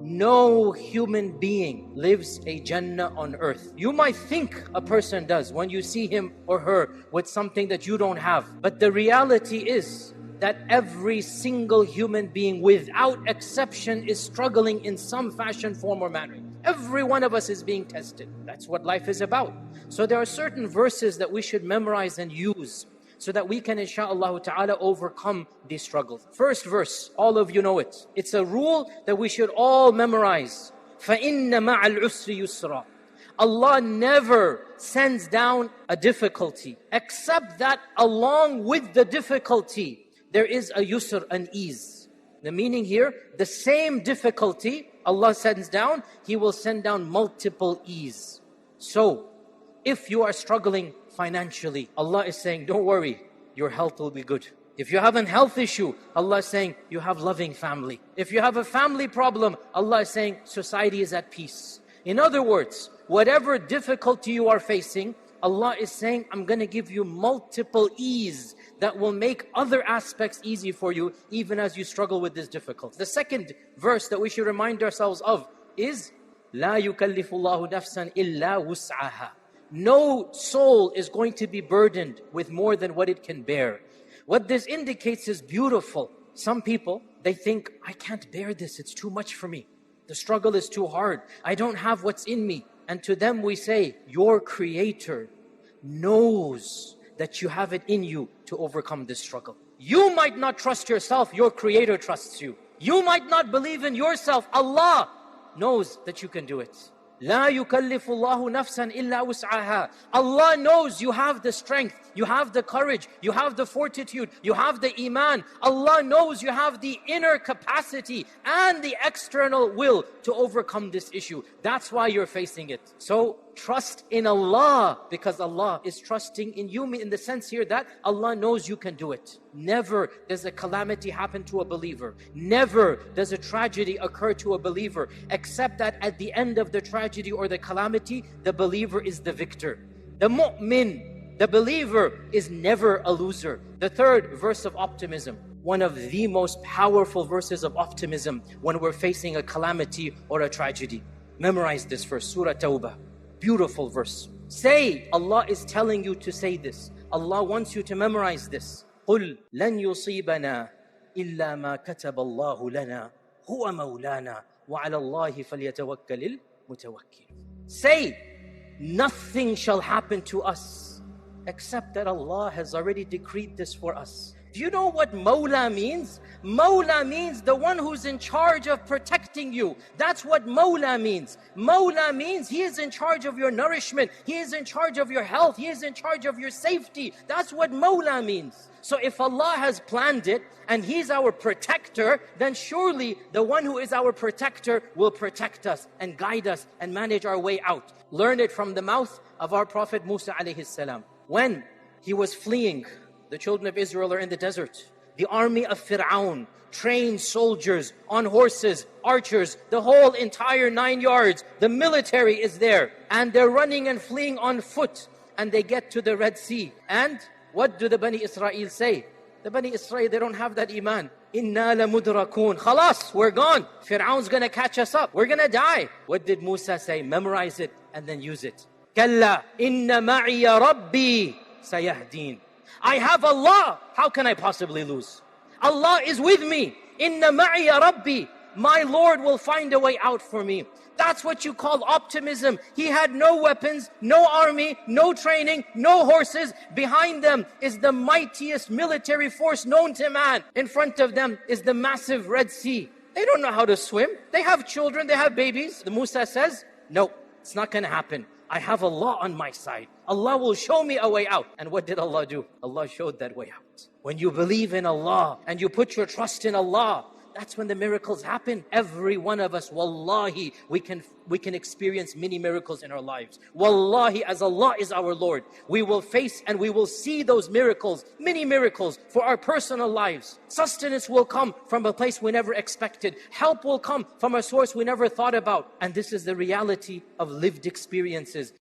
No human being lives a Jannah on earth. You might think a person does when you see him or her with something that you don't have. But the reality is that every single human being without exception is struggling in some fashion, form or manner. Every one of us is being tested. That's what life is about. So there are certain verses that we should memorize and use so that we can, insha'Allah ta'ala, overcome these struggles. First verse, all of you know it. It's a rule that we should all memorize. فَإِنَّ مَعَ الْعُسْرِ يُسْرًا. Allah never sends down a difficulty, except that along with the difficulty, there is a yusr, an ease. The meaning here, the same difficulty Allah sends down, He will send down multiple ease. So, if you are struggling financially, Allah is saying, don't worry, your health will be good. If you have a health issue, Allah is saying, you have loving family. If you have a family problem, Allah is saying, society is at peace. In other words, whatever difficulty you are facing, Allah is saying, I'm going to give you multiple ease that will make other aspects easy for you, even as you struggle with this difficulty. The second verse that we should remind ourselves of is, لا يكلف الله نفسا إلا وسعها. No soul is going to be burdened with more than what it can bear. What this indicates is beautiful. Some people, they think, I can't bear this, it's too much for me. The struggle is too hard. I don't have what's in me. And to them we say, your Creator knows that you have it in you to overcome this struggle. You might not trust yourself, your Creator trusts you. You might not believe in yourself, Allah knows that you can do it. لا يكلف الله نفسا إلا وسعها. Allah knows you have the strength, you have the courage, you have the fortitude, you have the iman. Allah knows you have the inner capacity and the external will to overcome this issue. That's why you're facing it. So trust in Allah, because Allah is trusting in you, in the sense here that Allah knows you can do it. Never does a calamity happen to a believer. Never does a tragedy occur to a believer, except that at the end of the tragedy or the calamity, the believer is the victor. The mu'min, the believer, is never a loser. The third verse of optimism, one of the most powerful verses of optimism when we're facing a calamity or a tragedy. Memorize this verse, Surah Tawbah. Beautiful verse. Say, Allah is telling you to say this. Allah wants you to memorize this. قُلْ لَنْ يُصِيبَنَا إِلَّا مَا كَتَبَ اللَّهُ لَنَا هُوَ مَوْلَانَا وَعَلَى اللَّهِ فَلْيَتَوَكَّلِ الْمُتَوَكِّلُونَ. Say, nothing shall happen to us except that Allah has already decreed this for us. Do you know what Mawla means? Mawla means the one who's in charge of protecting you. That's what Mawla means. Mawla means He is in charge of your nourishment. He is in charge of your health. He is in charge of your safety. That's what Mawla means. So if Allah has planned it and He's our protector, then surely the one who is our protector will protect us and guide us and manage our way out. Learn it from the mouth of our Prophet Musa alayhi salam. When he was fleeing, the children of Israel are in the desert. The army of Fir'aun, trained soldiers on horses, archers, the whole entire 9 yards. The military is there. And they're running and fleeing on foot. And they get to the Red Sea. And what do the Bani Israel say? The Bani Israel, they don't have that iman. Inna la mudrakun. Khalas, we're gone. Fir'aun's gonna catch us up. We're gonna die. What did Musa say? Memorize it and then use it. Kalla inna ma'iya rabbi sayahdeen. I have Allah. How can I possibly lose? Allah is with me. Inna ma'iya rabbi. My Lord will find a way out for me. That's what you call optimism. He had no weapons, no army, no training, no horses. Behind them is the mightiest military force known to man. In front of them is the massive Red Sea. They don't know how to swim. They have children, they have babies. The Musa says, no, it's not going to happen. I have Allah on my side. Allah will show me a way out. And what did Allah do? Allah showed that way out. When you believe in Allah and you put your trust in Allah, that's when the miracles happen. Every one of us, wallahi, we can experience many miracles in our lives. Wallahi, as Allah is our Lord, we will face and we will see those miracles, many miracles for our personal lives. Sustenance will come from a place we never expected. Help will come from a source we never thought about. And this is the reality of lived experiences.